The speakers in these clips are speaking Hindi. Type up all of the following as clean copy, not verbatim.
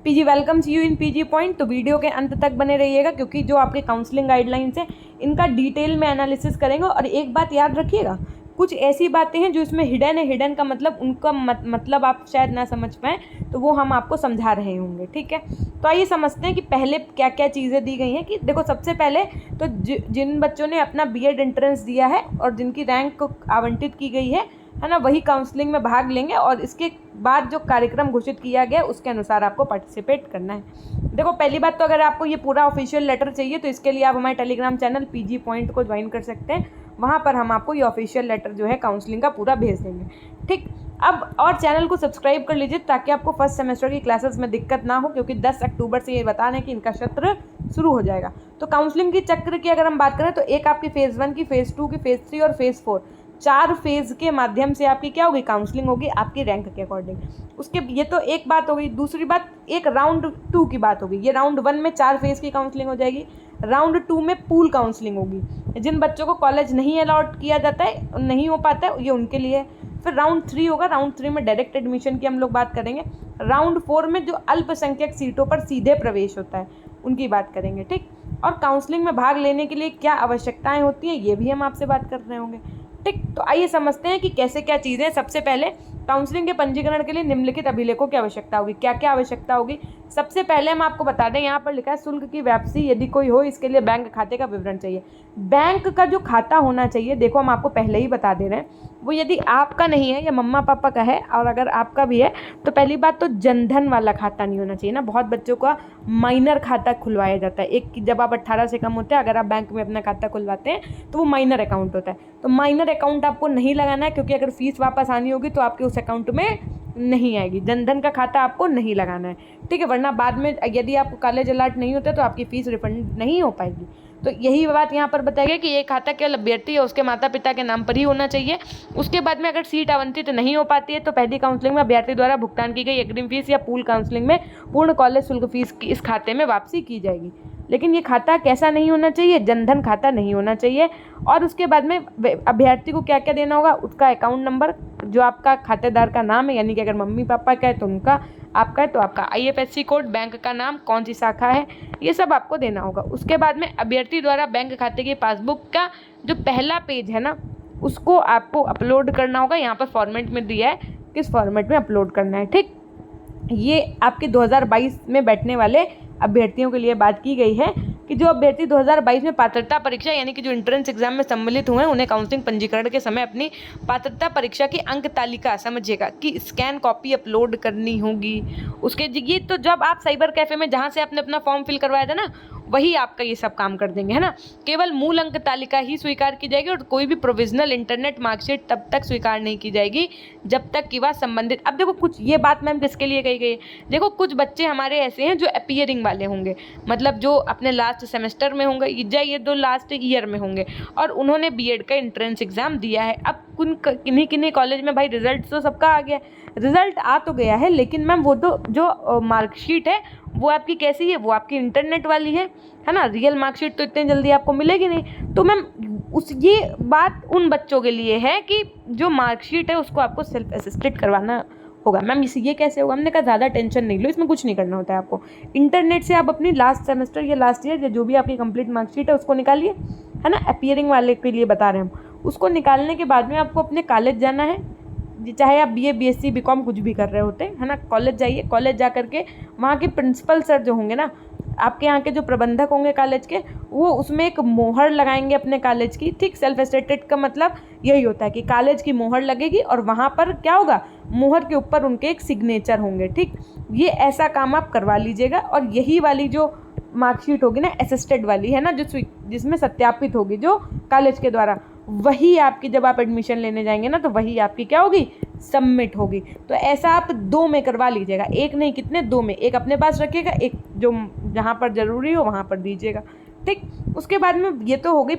PG welcomes you in PG point. तो वीडियो के अंत तक बने रहिएगा क्योंकि जो आपके काउंसलिंग गाइडलाइंस है इनका डिटेल में एनालिसिस करेंगे। और एक बात याद रखिएगा, कुछ ऐसी बातें हैं जो इसमें हिडन है। हिडन का मतलब उनका मतलब आप शायद ना समझ पाएँ, तो वो हम आपको समझा रहे होंगे। ठीक है, तो आइए समझते हैं कि पहले क्या क्या चीज़ें दी गई हैं। कि देखो, सबसे पहले तो जिन बच्चों ने अपना बीएड एंट्रेंस दिया है और जिनकी रैंक आवंटित की गई है ना, वही काउंसलिंग में भाग लेंगे। और इसके बाद जो कार्यक्रम घोषित किया गया उसके अनुसार आपको पार्टिसिपेट करना है। देखो, पहली बात तो अगर आपको ये पूरा ऑफिशियल लेटर चाहिए तो इसके लिए आप हमारे टेलीग्राम चैनल पीजी पॉइंट को ज्वाइन कर सकते हैं। वहाँ पर हम आपको ये ऑफिशियल लेटर जो है काउंसलिंग का पूरा भेज देंगे। ठीक, अब और चैनल को सब्सक्राइब कर लीजिए ताकि आपको फर्स्ट सेमेस्टर की क्लासेस में दिक्कत ना हो, क्योंकि 10 अक्टूबर से ये बता रहे हैं कि इनका सत्र शुरू हो जाएगा। तो काउंसलिंग की चक्र की अगर हम बात करें तो एक आपकी फेज़ 1 की, फेज़ 2 की, फेज़ 3 और फेज़ 4, 4 फेज़ के माध्यम से आपकी क्या होगी, काउंसलिंग होगी आपकी रैंक के अकॉर्डिंग। उसके ये तो एक बात हो गई। दूसरी बात, एक राउंड 2 की बात होगी। ये राउंड 1 में 4 फेज़ की काउंसलिंग हो जाएगी। राउंड 2 में पूल काउंसलिंग होगी। जिन बच्चों को कॉलेज नहीं अलॉट किया जाता है, नहीं हो पाता है, ये उनके लिए। फिर राउंड 3 होगा। राउंड 3 में डायरेक्ट एडमिशन की हम लोग बात करेंगे। राउंड 4 में जो अल्पसंख्यक सीटों पर सीधे प्रवेश होता है उनकी बात करेंगे। ठीक, और काउंसलिंग में भाग लेने के लिए क्या आवश्यकताएं होती हैं ये भी हम आपसे बात कर रहे होंगे। ठीक, तो आइए समझते हैं कि कैसे क्या चीज़ें। सबसे पहले काउंसलिंग के पंजीकरण के लिए निम्नलिखित अभिलेखों की आवश्यकता होगी। क्या क्या आवश्यकता होगी? सबसे पहले हम आपको बता दें, यहाँ पर लिखा है शुल्क की वापसी यदि कोई हो, इसके लिए बैंक खाते का विवरण चाहिए। बैंक का जो खाता होना चाहिए, देखो हम आपको पहले ही बता दे रहे हैं, वो यदि आपका नहीं है या मम्मा पापा का है, और अगर आपका भी है तो पहली बात तो जनधन वाला खाता नहीं होना चाहिए ना। बहुत बच्चों का माइनर खाता खुलवाया जाता है। एक, जब आप 18 से कम होते हैं, अगर आप बैंक में अपना खाता खुलवाते हैं तो वो माइनर अकाउंट होता है। तो माइनर अकाउंट आपको नहीं लगाना है, क्योंकि अगर फीस वापस आनी होगी तो आपके उस अकाउंट में नहीं आएगी। जनधन का खाता आपको नहीं लगाना है। ठीक है, वरना बाद में यदि आपको कॉलेज अलॉट नहीं होता तो आपकी फ़ीस रिफंड नहीं हो पाएगी। तो यही बात यहाँ पर बताई गई कि ये खाता केवल अभ्यर्थी या उसके माता पिता के नाम पर ही होना चाहिए। उसके बाद में अगर सीट आवंटित नहीं हो पाती है तो पहली काउंसलिंग में अभ्यर्थी द्वारा भुगतान की गई अग्रिम फीस या पूल काउंसलिंग में पूर्ण कॉलेज शुल्क फीस की इस खाते में वापसी की जाएगी। लेकिन ये खाता कैसा नहीं होना चाहिए? जनधन खाता नहीं होना चाहिए। और उसके बाद में अभ्यर्थी को क्या क्या देना होगा? उसका अकाउंट नंबर, जो आपका खातेदार का नाम है, यानी कि अगर मम्मी पापा का है तो उनका, आपका है तो आपका IFSC कोड, बैंक का नाम, कौन सी शाखा है, ये सब आपको देना होगा। उसके बाद में अभ्यर्थी द्वारा बैंक खाते की पासबुक का जो पहला पेज है ना, उसको आपको अपलोड करना होगा। यहाँ पर फॉर्मेट में दिया है किस फॉर्मेट में अपलोड करना है। ठीक, ये आपके 2022 में बैठने वाले अभ्यर्थियों के लिए बात की गई है कि जो अभ्यर्थी 2022 में पात्रता परीक्षा यानी कि जो एंट्रेंस एग्जाम में सम्मिलित हुए हैं, उन्हें काउंसलिंग पंजीकरण के समय अपनी पात्रता परीक्षा की अंक तालिका, समझिएगा, कि स्कैन कॉपी अपलोड करनी होगी। उसके ये तो जब आप साइबर कैफे में जहाँ से आपने अपना फॉर्म फिल करवाया था ना, वही आपका ये सब काम कर देंगे, है ना। केवल मूल अंक तालिका ही स्वीकार की जाएगी और कोई भी प्रोविजनल इंटरनेट मार्कशीट तब तक स्वीकार नहीं की जाएगी जब तक कि वह संबंधित। अब देखो, कुछ ये बात मैम किसके लिए कही गई है? देखो, कुछ बच्चे हमारे ऐसे हैं जो अपीयरिंग वाले होंगे, मतलब जो अपने लास्ट सेमेस्टर में होंगे या ये दो लास्ट ईयर में होंगे और उन्होंने बीएड का एंट्रेंस एग्जाम दिया है। अब किन्हीं किन्हीं कॉलेज में भाई रिजल्ट तो सबका आ गया, रिजल्ट आ तो गया है, लेकिन मैम वो तो जो मार्कशीट है वो आपकी कैसी है? वो आपकी इंटरनेट वाली है ना। रियल मार्कशीट तो इतनी जल्दी आपको मिलेगी नहीं। तो मैम ये बात उन बच्चों के लिए है कि जो मार्कशीट है उसको आपको सेल्फ असिस्टेड करवाना होगा। मैम ये कैसे होगा? हमने कहा ज़्यादा टेंशन नहीं लो, इसमें कुछ नहीं करना होता है आपको। इंटरनेट से आप अपनी लास्ट सेमेस्टर या लास्ट ईयर या जो भी आपकी कंप्लीट मार्कशीट है उसको निकालिए, है ना। अपीयरिंग वाले के लिए बता रहे हैं हम। उसको निकालने के बाद में आपको अपने कॉलेज जाना है, चाहे आप BA BSc BCom कुछ भी कर रहे होते हैं, है ना। कॉलेज जाइए, कॉलेज जा करके वहाँ के प्रिंसिपल सर जो होंगे ना, आपके यहाँ के जो प्रबंधक होंगे कॉलेज के, वो उसमें एक मोहर लगाएंगे अपने कॉलेज की। ठीक, सेल्फ अटेस्टेड का मतलब यही होता है कि कॉलेज की मोहर लगेगी और वहाँ पर क्या होगा, मोहर के ऊपर उनके एक सिग्नेचर होंगे। ठीक, ये ऐसा काम आप करवा लीजिएगा। और यही वाली जो मार्कशीट होगी ना, असिस्टेड वाली, है ना, जिसमें सत्यापित होगी जो कॉलेज के द्वारा, वही आपकी जब आप एडमिशन लेने जाएंगे ना, तो वही आपकी क्या होगी, सबमिट होगी। तो ऐसा आप 2 में करवा लीजिएगा, एक नहीं कितने, 2 में। एक अपने पास रखिएगा, एक जो जहाँ पर ज़रूरी हो वहाँ पर दीजिएगा। ठीक, उसके बाद में ये तो हो गई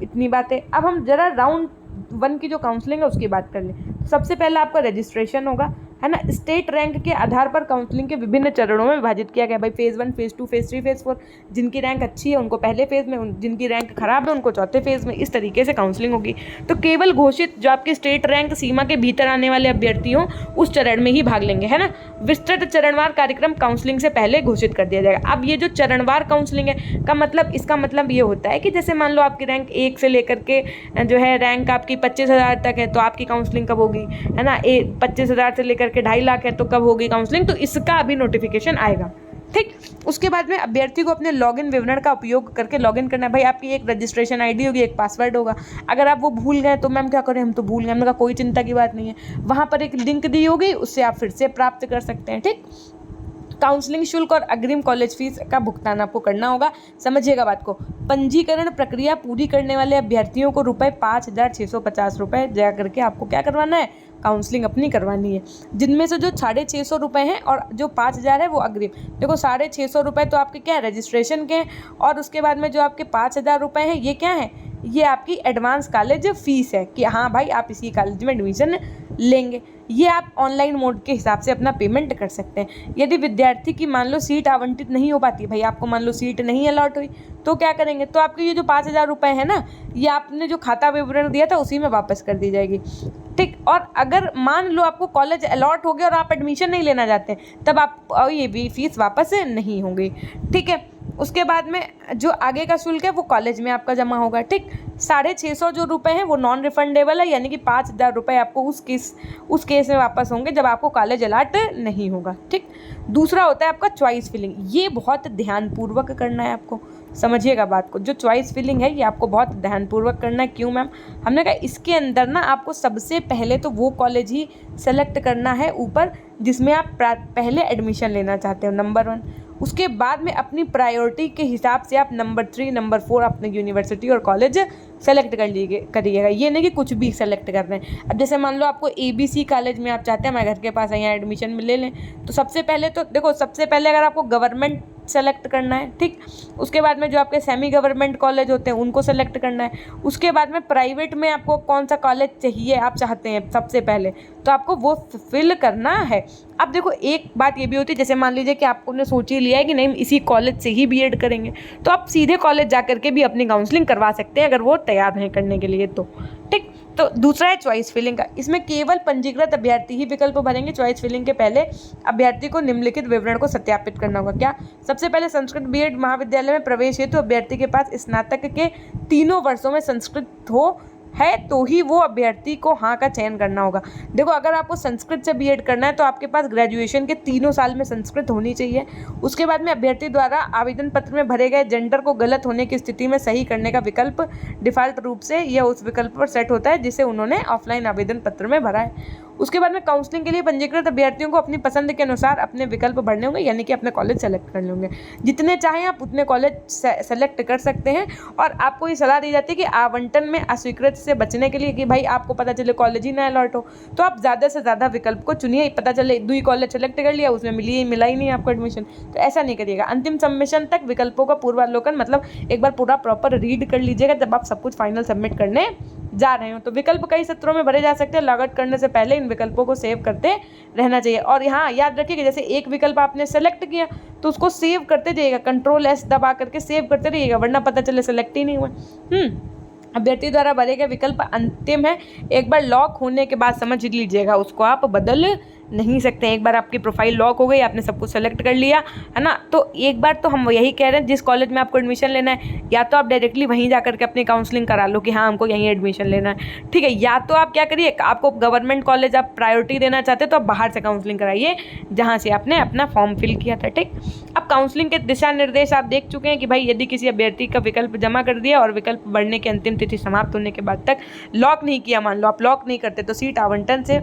इतनी बातें। अब हम ज़रा राउंड 1 की जो काउंसलिंग है उसकी बात कर लें। तो सबसे पहले आपका रजिस्ट्रेशन होगा, है ना। स्टेट रैंक के आधार पर काउंसलिंग के विभिन्न चरणों में विभाजित किया गया। भाई फेज़ 1, फेज़ 2, फेज़ 3, फेज़ 4, जिनकी रैंक अच्छी है उनको पहले फेज़ में, जिनकी रैंक खराब है उनको चौथे फेज़ में, इस तरीके से काउंसलिंग होगी। तो केवल घोषित जो आपके स्टेट रैंक सीमा के भीतर आने वाले अभ्यर्थी हों उस चरण में ही भाग लेंगे, है ना। विस्तृत चरणवार कार्यक्रम काउंसलिंग से पहले घोषित कर दिया जाएगा। अब ये जो चरणवार काउंसलिंग है का मतलब, इसका मतलब ये होता है कि जैसे मान लो आपकी रैंक 1 से लेकर के जो है रैंक आपकी 25,000 तक है, तो आपकी काउंसलिंग कब होगी, है ना। 25,000 से लेकर के 2.5 लाख है तो कब होगी काउंसलिंग, तो इसका अभी नोटिफिकेशन आएगा, ठीक। उसके बाद में अभ्यर्थी को अपने लॉगिन विवरण का उपयोग करके लॉगिन करना है। भाई आपकी एक रजिस्ट्रेशन आईडी होगी, एक पासवर्ड होगा। अगर आप वो भूल गए तो मैम क्या करें, हम तो भूल गए। हमने कहा कोई चिंता की बात नहीं है, वहाँ पर एक लिंक दी होगी, उससे आप फिर से प्राप्त कर सकते हैं, ठीक। काउंसलिंग शुल्क और अग्रिम कॉलेज फीस का भुगतान आपको करना होगा। समझिएगा बात को। पंजीकरण प्रक्रिया पूरी करने वाले अभ्यर्थियों को ₹5,650 जा करके आपको क्या करवाना है, काउंसलिंग अपनी करवानी है। जिनमें से जो 650 रुपये हैं और जो 5,000 है वो अग्रिम। देखो 650 रुपये तो आपके क्या है, रजिस्ट्रेशन के हैं, और उसके बाद में जो आपके 5,000 रुपये हैं ये क्या है, ये आपकी एडवांस कॉलेज फीस है कि हाँ भाई आप इसी कॉलेज में एडमिशन लेंगे। ये आप ऑनलाइन मोड के हिसाब से अपना पेमेंट कर सकते हैं। यदि विद्यार्थी की मान लो सीट आवंटित नहीं हो पाती, भाई आपको मान लो सीट नहीं अलॉट हुई, तो क्या करेंगे, तो आपके ये जो 5,000 रुपये है ना, ये आपने जो खाता विवरण दिया था उसी में वापस कर दी जाएगी, ठीक। और अगर मान लो आपको कॉलेज अलॉट हो गया और आप एडमिशन नहीं लेना चाहते, तब आप ये भी फीस वापस नहीं होगी, ठीक है। उसके बाद में जो आगे का शुल्क है वो कॉलेज में आपका जमा होगा, ठीक। 650 जो रुपये हैं वो नॉन रिफंडेबल है, यानी कि 5,000 रुपये आपको उस केस में वापस होंगे जब आपको कॉलेज अलॉट नहीं होगा, ठीक। दूसरा होता है आपका चॉइस फिलिंग। ये बहुत ध्यानपूर्वक करना है आपको, समझिएगा बात को। जो चॉइस फिलिंग है ये आपको बहुत ध्यानपूर्वक करना है। क्यों मैम, हमने कहा इसके अंदर ना आपको सबसे पहले तो वो कॉलेज ही सेलेक्ट करना है ऊपर जिसमें आप पहले एडमिशन लेना चाहते हो, नंबर 1। उसके बाद में अपनी प्रायोरिटी के हिसाब से आप नंबर 3, नंबर 4 अपने यूनिवर्सिटी और कॉलेज सेलेक्ट करिएगा। ये नहीं कि कुछ भी सेलेक्ट कर रहे हैं। अब जैसे मान लो आपको ABC कॉलेज में आप चाहते हैं हमारे घर के पास है, यहाँ एडमिशन में ले लें, तो सबसे पहले तो देखो, सबसे पहले अगर आपको गवर्नमेंट सेलेक्ट करना है, ठीक। उसके बाद में जो आपके सेमी गवर्नमेंट कॉलेज होते हैं उनको सेलेक्ट करना है। उसके बाद में प्राइवेट में आपको कौन सा कॉलेज चाहिए आप चाहते हैं सबसे पहले, तो आपको वो फिल करना है। अब देखो एक बात ये भी होती है, जैसे मान लीजिए कि आपने सोच ही लिया है कि नहीं इसी कॉलेज से ही B.Ed करेंगे, तो आप सीधे कॉलेज जा करके भी अपनी काउंसलिंग करवा सकते हैं अगर वो तैयार हैं करने के लिए, तो ठीक। तो दूसरा है चॉइस फिलिंग का। इसमें केवल पंजीकृत अभ्यर्थी ही विकल्प भरेंगे। चॉइस फिलिंग के पहले अभ्यर्थी को निम्नलिखित विवरण को सत्यापित करना होगा। क्या, सबसे पहले संस्कृत B.Ed महाविद्यालय में प्रवेश हेतु अभ्यर्थी के पास स्नातक के 3 वर्षों में संस्कृत हो है तो ही वो अभ्यर्थी को हाँ का चयन करना होगा। देखो अगर आपको संस्कृत से B.Ed करना है तो आपके पास ग्रेजुएशन के 3 साल में संस्कृत होनी चाहिए। उसके बाद में अभ्यर्थी द्वारा आवेदन पत्र में भरे गए जेंडर को गलत होने की स्थिति में सही करने का विकल्प डिफ़ॉल्ट रूप से यह उस विकल्प पर सेट होता है जिसे उन्होंने ऑफलाइन आवेदन पत्र में भरा है। उसके बाद में काउंसलिंग के लिए पंजीकृत अभ्यर्थियों को अपनी पसंद के अनुसार अपने विकल्प भरने होंगे, यानी कि अपने कॉलेज सेलेक्ट कर लेंगे। जितने चाहें आप उतने कॉलेज सेलेक्ट कर सकते हैं। और आपको ये सलाह दी जाती है कि आवंटन में अस्वीकृत से बचने के लिए कि भाई आपको पता चले कॉलेज ही ना अलॉट हो, तो आप ज़्यादा से ज़्यादा विकल्प को चुनिए। पता चले 2 कॉलेज सेलेक्ट कर लिया, उसमें मिला ही नहीं आपको एडमिशन, तो ऐसा नहीं करिएगा। अंतिम सबमिशन तक विकल्पों का पूर्वावलोकन, मतलब एक बार पूरा प्रॉपर रीड कर लीजिएगा जब आप सब कुछ फाइनल सबमिट करने जा रहे हो। तो विकल्प कई सत्रों में भरे जा सकते हैं। लॉगआउट करने से पहले इन विकल्पों को सेव करते रहना चाहिए। और यहाँ याद रखिए कि जैसे एक विकल्प आपने सेलेक्ट किया तो उसको सेव करते जाइएगा, Ctrl+S दबा करके सेव करते रहिएगा, वरना पता चले सेलेक्ट ही नहीं हुआ। अभ्यर्थी द्वारा भरे गए विकल्प अंतिम है। एक बार लॉक होने के बाद समझ लीजिएगा उसको आप बदल नहीं सकते। एक बार आपकी प्रोफाइल लॉक हो गई, आपने सब कुछ सेलेक्ट कर लिया है ना, तो एक बार तो हम यही कह रहे हैं जिस कॉलेज में आपको एडमिशन लेना है या तो आप डायरेक्टली वहीं जा करके अपनी काउंसलिंग करा लो कि हाँ हमको यहीं एडमिशन लेना है, ठीक है। या तो आप क्या करिए, आपको गवर्नमेंट कॉलेज आप प्रायोरिटी देना चाहते तो आप बाहर से काउंसलिंग कराइए जहाँ से आपने अपना फॉर्म फिल किया था, ठीक। अब काउंसलिंग के दिशा निर्देश आप देख चुके हैं कि भाई यदि किसी अभ्यर्थी का विकल्प जमा कर दिया और विकल्प बढ़ने की अंतिम तिथि समाप्त होने के बाद तक लॉक नहीं किया, मान लो आप लॉक नहीं करते तो सीट आवंटन से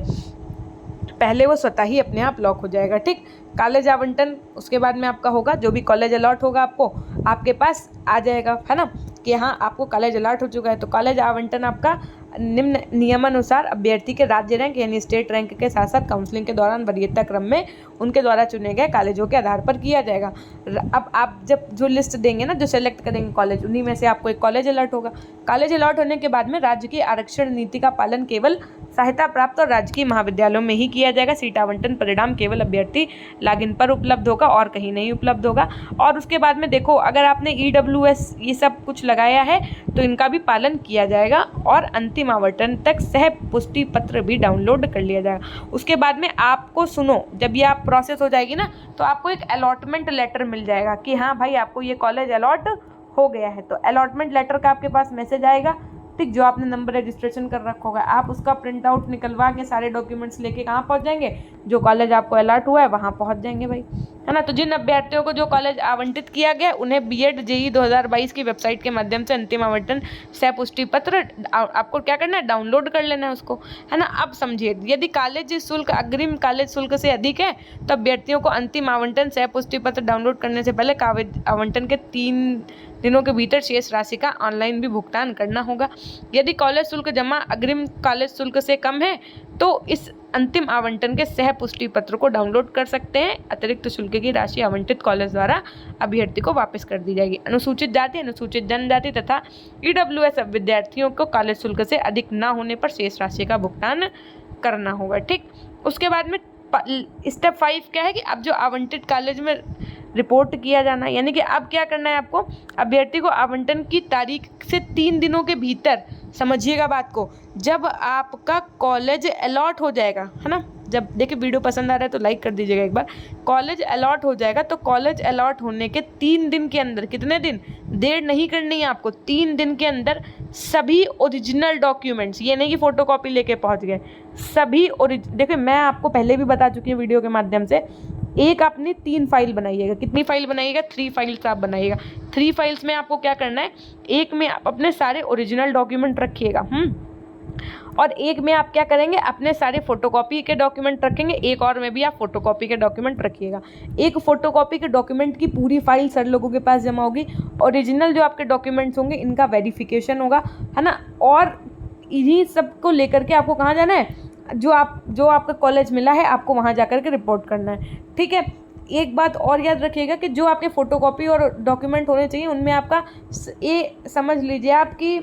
पहले वो स्वतः ही अपने आप लॉक हो जाएगा, ठीक। कॉलेज आवंटन उसके बाद में आपका होगा, जो भी कॉलेज अलॉट होगा आपको आपके पास आ जाएगा, है ना, कि हाँ आपको कॉलेज अलॉट हो चुका है। तो कॉलेज आवंटन आपका निम्न नियमानुसार अभ्यर्थी के राज्य रैंक यानी स्टेट रैंक के साथ साथ काउंसलिंग के दौरान वरीयता क्रम में उनके द्वारा चुने गए कॉलेजों के आधार पर किया जाएगा। अब आप जब जो लिस्ट देंगे ना, जो सेलेक्ट करेंगे कॉलेज, उन्हीं में से आपको एक कॉलेज अलॉट होगा। कॉलेज अलॉट होने के बाद में राज्य की आरक्षण नीति का पालन केवल सहायता प्राप्त और राजकीय महाविद्यालयों में ही किया जाएगा। सीट आवंटन परिणाम केवल अभ्यर्थी लॉगिन पर उपलब्ध होगा और कहीं नहीं उपलब्ध होगा। और उसके बाद में देखो, अगर आपने EWS ये सब कुछ लगाया है तो इनका भी पालन किया जाएगा और अंतिम आवंटन तक सह पुष्टि पत्र भी डाउनलोड कर लिया जाएगा। उसके बाद में आपको सुनो, जब ये आप प्रोसेस हो जाएगी ना तो आपको एक अलॉटमेंट लेटर मिल जाएगा कि हाँ भाई आपको ये कॉलेज अलॉट हो गया है। तो अलॉटमेंट लेटर का आपके पास मैसेज आएगा, ठीक, जो आपने नंबर रजिस्ट्रेशन कर रखा होगा, आप उसका प्रिंट आउट निकलवा के सारे डॉक्यूमेंट्स लेके कहाँ पहुँच जाएंगे, जो कॉलेज आपको अलॉट हुआ है वहाँ पहुँच जाएंगे भाई, है ना। तो जिन अभ्यर्थियों को जो कॉलेज आवंटित किया गया उन्हें BEd JEE 2022 की वेबसाइट के माध्यम से अंतिम आवंटन सह पुष्टि पत्र आपको क्या करना है, डाउनलोड कर लेना है उसको, है ना। अब समझिए, यदि कॉलेज शुल्क अग्रिम कॉलेज शुल्क से अधिक है तो अभ्यर्थियों को अंतिम आवंटन सह पुष्टि पत्र डाउनलोड करने से पहले आवंटन के 3 दिनों के भीतर शेष राशि का ऑनलाइन भी भुगतान करना होगा। यदि कॉलेज शुल्क जमा अग्रिम कॉलेज शुल्क से कम है तो इस अंतिम आवंटन के सह पुष्टि पत्र को डाउनलोड कर सकते हैं। अतिरिक्त शुल्क की राशि आवंटित कॉलेज द्वारा अभ्यर्थी को वापस कर दी जाएगी। अनुसूचित जाति, अनुसूचित जनजाति तथा EWS विद्यार्थियों को कॉलेज शुल्क से अधिक न होने पर शेष राशि का भुगतान करना होगा, ठीक। उसके बाद में स्टेप 5 क्या है कि अब जो आवंटित कॉलेज में रिपोर्ट किया जाना, यानी कि अब क्या करना है आपको, अभ्यर्थी को आवंटन की तारीख से 3 दिनों के भीतर, समझिएगा बात को, जब आपका कॉलेज अलॉट हो जाएगा, है ना, जब देखिए वीडियो पसंद आ रहा है तो लाइक कर दीजिएगा एक बार। कॉलेज अलॉट हो जाएगा तो कॉलेज अलॉट होने के 3 दिन के अंदर, कितने दिन, देर नहीं करनी है आपको, 3 दिन के अंदर सभी ओरिजिनल डॉक्यूमेंट्स, ये नहीं कि फोटोकॉपी लेके पहुंच गए, सभी देखिए मैं आपको पहले भी बता चुकी हूँ वीडियो के माध्यम से, एक आपने 3 फाइल बनाइएगा। कितनी फाइल बनाइएगा, 3 फाइल्स आप बनाइएगा। 3 फाइल्स में आपको क्या करना है, एक में आप अपने सारे ओरिजिनल डॉक्यूमेंट रखिएगा, और एक में आप क्या करेंगे, अपने सारे फोटोकॉपी के डॉक्यूमेंट रखेंगे, एक और में भी आप फोटोकॉपी के डॉक्यूमेंट रखिएगा। एक फोटोकॉपी के डॉक्यूमेंट की पूरी फाइल सर लोगों के पास जमा होगी, ओरिजिनल जो आपके डॉक्यूमेंट्स होंगे इनका वेरिफिकेशन होगा, है ना। और इन्हीं सब को लेकर के आपको कहाँ जाना है, जो आपका कॉलेज मिला है आपको वहाँ जा कर के रिपोर्ट करना है, ठीक है। एक बात और याद रखिएगा कि जो आपके फोटोकॉपी और डॉक्यूमेंट होने चाहिए उनमें आपका ये समझ लीजिए आप कि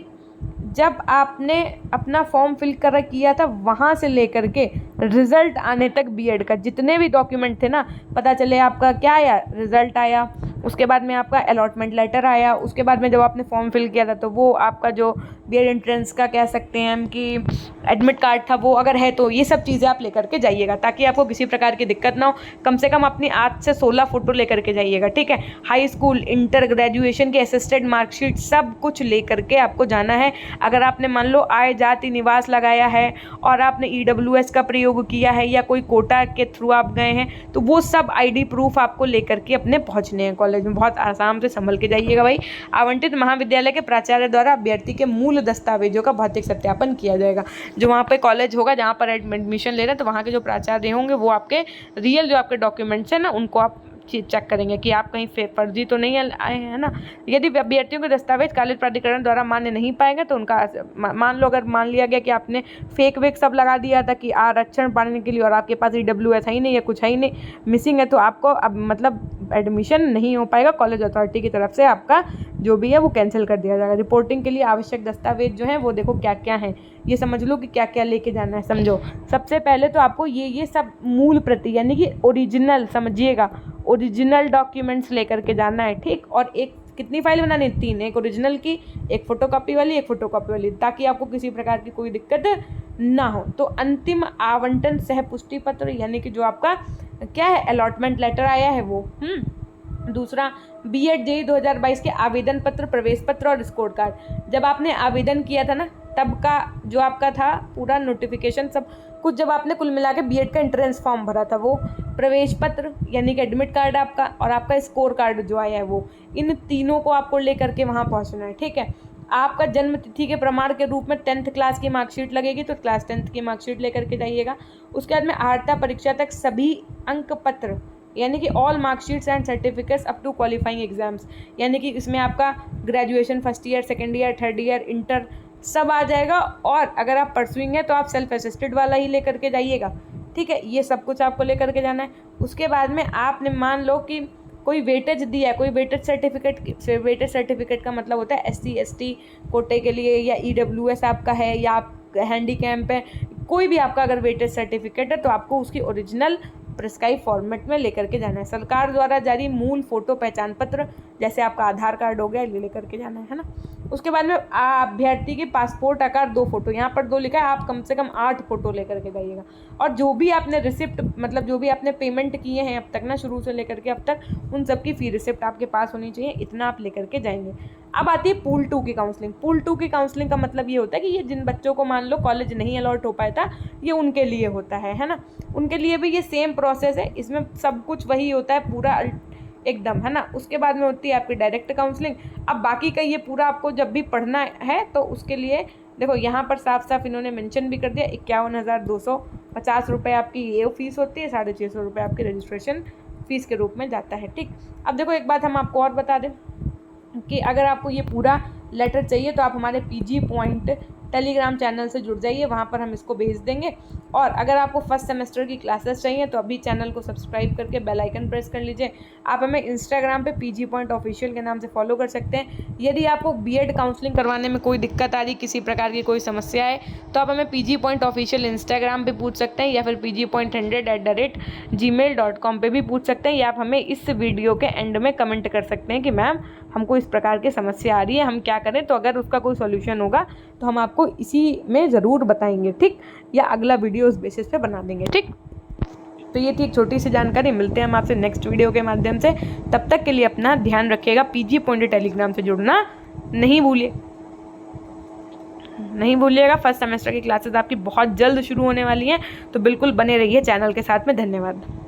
जब आपने अपना फॉर्म फिल कर किया था वहाँ से लेकर के रिज़ल्ट आने तक BEd का जितने भी डॉक्यूमेंट थे ना, पता चले आपका क्या आया, रिज़ल्ट आया, उसके बाद में आपका अलॉटमेंट लेटर आया, उसके बाद में जब आपने फॉर्म फिल किया था तो वो आपका जो BEd एंट्रेंस का कह सकते हैं हम कि एडमिट कार्ड था वो अगर है तो ये सब चीज़ें आप लेकर के जाइएगा ताकि आपको किसी प्रकार की दिक्कत ना हो। कम से कम अपनी 8 से 16 फ़ोटो लेकर के जाइएगा, ठीक है। हाई स्कूल, इंटर, ग्रेजुएशन की असिस्टेड मार्कशीट सब कुछ लेकर के आपको जाना है। अगर आपने मान लो आय जाति निवास लगाया है और आपने EWS का प्रयोग किया है या कोई कोटा के थ्रू आप गए हैं तो वो सब ID प्रूफ आपको लेकर के अपने पहुँचने हैं कॉलेज में। बहुत आराम से संभल के जाइएगा भाई। आवंटित महाविद्यालय के प्राचार्य द्वारा अभ्यर्थी के मूल दस्तावेजों का भौतिक सत्यापन किया जाएगा। जो वहाँ पे कॉलेज होगा जहाँ पर एडमिशन ले रहे हैं तो वहाँ के जो प्राचार्य होंगे वो आपके रियल जो आपके डॉक्यूमेंट्स हैं ना उनको आप चेक करेंगे कि आप कहीं फर्जी तो नहीं आए हैं ना। यदि अभ्यर्थियों के दस्तावेज कॉलेज प्राधिकरण द्वारा मान्य नहीं पाएंगे तो उनका मान लो अगर मान लिया गया कि आपने फेक वेक सब लगा दिया था कि आरक्षण पाने के लिए और आपके पास EWS है ही नहीं या कुछ है ही नहीं, मिसिंग है, तो आपको अब मतलब एडमिशन नहीं हो पाएगा। कॉलेज अथॉरिटी की तरफ से आपका जो भी है वो कैंसिल कर दिया जाएगा। रिपोर्टिंग के लिए आवश्यक दस्तावेज जो हैं वो देखो क्या क्या हैं, ये समझ लो कि क्या क्या लेके जाना है। समझो, सबसे पहले तो आपको ये सब मूल प्रति यानी कि ओरिजिनल, समझिएगा, ओरिजिनल डॉक्यूमेंट्स लेकर के जाना है, ठीक। और एक कितनी फाइल बनानी है, 3, एक ओरिजिनल की, एक फोटोकॉपी वाली, एक फोटोकॉपी वाली, ताकि आपको किसी प्रकार की कोई दिक्कत ना हो। तो अंतिम आवंटन सह पुष्टि पत्र यानी कि जो आपका क्या है अलॉटमेंट लेटर आया है वो, दूसरा BEd JEE 2022 के आवेदन पत्र, प्रवेश पत्र और स्कोर कार्ड। जब आपने आवेदन किया था ना तब का जो आपका था पूरा नोटिफिकेशन सब कुछ, जब आपने कुल मिला के BEd का एंट्रेंस फॉर्म भरा था वो, प्रवेश पत्र यानी कि एडमिट कार्ड आपका और आपका स्कोर कार्ड जो आया है वो, इन तीनों को आपको लेकर के वहाँ पहुँचना है, ठीक है। आपका जन्म तिथि के प्रमाण के रूप में 10th क्लास की मार्कशीट लगेगी तो क्लास 10th की मार्कशीट लेकर के जाइएगा। उसके बाद में अर्हता परीक्षा तक सभी अंक पत्र यानी कि all marksheets and certificates up to qualifying exams, यानी कि इसमें आपका graduation first year, second year, third year, inter सब आ जाएगा। और अगर आप परसुइंग है तो आप सेल्फ असिस्टेड वाला ही लेकर के जाइएगा, ठीक है। ये सब कुछ आपको लेकर के जाना है। उसके बाद में आपने मान लो कि कोई वेटेज दिया है, कोई वेटेज सर्टिफिकेट का मतलब होता है SC ST कोटे के लिए, या EWS आपका है, या आप हैंडीकैप है, कोई भी आपका अगर वेटेज सर्टिफिकेट है तो आपको उसकी ओरिजिनल प्रिस्क्राइब फॉर्मेट में लेकर के जाना है। सरकार द्वारा जारी मूल फोटो पहचान पत्र, जैसे आपका आधार कार्ड हो गया, ये लेकर के जाना है ना। उसके बाद में अभ्यर्थी के पासपोर्ट आकार 2 फोटो, यहाँ पर 2 लिखा है, आप कम से कम 8 फोटो लेकर के जाइएगा। और जो भी आपने रिसिप्ट मतलब जो भी आपने पेमेंट किए हैं अब तक ना, शुरू से लेकर के अब तक, उन सब की फी रिसिप्ट आपके पास होनी चाहिए, इतना आप लेकर के जाएंगे। अब आती है पूल 2 की काउंसलिंग। पूल 2 की काउंसलिंग का मतलब ये होता है कि ये जिन बच्चों को मान लो कॉलेज नहीं अलॉट हो पाया था, ये उनके लिए होता है ना। उनके लिए भी ये सेम प्रोसेस है, इसमें सब कुछ वही होता है पूरा एकदम, है ना। उसके बाद में होती है आपकी डायरेक्ट काउंसलिंग। अब बाकी का ये पूरा आपको जब भी पढ़ना है तो उसके लिए देखो यहाँ पर साफ साफ इन्होंने मेंशन भी कर दिया, 51,250 रुपये आपकी ये फीस होती है, 650 रुपये आपकी रजिस्ट्रेशन फीस के रूप में जाता है। ठीक, अब देखो एक बात हम आपको और बता दें कि अगर आपको ये पूरा लेटर चाहिए तो आप हमारे PG पॉइंट टेलीग्राम चैनल से जुड़ जाइए, वहाँ पर हम इसको भेज देंगे। और अगर आपको फर्स्ट सेमेस्टर की क्लासेस चाहिए तो अभी चैनल को सब्सक्राइब करके बेल आइकन प्रेस कर लीजिए। आप हमें इंस्टाग्राम पे PG पॉइंट ऑफिशियल के नाम से फॉलो कर सकते हैं। यदि आपको BEd काउंसलिंग करवाने में कोई दिक्कत आ रही, किसी प्रकार की कोई समस्या है, तो आप हमें PG पॉइंट ऑफिशियल इंस्टाग्राम पे पूछ सकते हैं, या फिर pgpoint100@gmail.com पे भी पूछ सकते हैं, या आप हमें इस वीडियो के एंड में कमेंट कर सकते हैं कि मैम हमको इस प्रकार की समस्या आ रही है, हम क्या करें। तो अगर उसका कोई सॉल्यूशन होगा तो हम आपको इसी में ज़रूर बताएंगे, ठीक, या अगला वीडियो उस बेसिस पे बना देंगे। ठीक, तो ये थी एक छोटी सी जानकारी। मिलते हैं हम आपसे नेक्स्ट वीडियो के माध्यम से, तब तक के लिए अपना ध्यान रखिएगा। PG पॉइंट टेलीग्राम से जुड़ना नहीं भूलिएगा। फर्स्ट सेमेस्टर की क्लासेस आपकी बहुत जल्द शुरू होने वाली हैं, तो बिल्कुल बने रहिए चैनल के साथ में। धन्यवाद।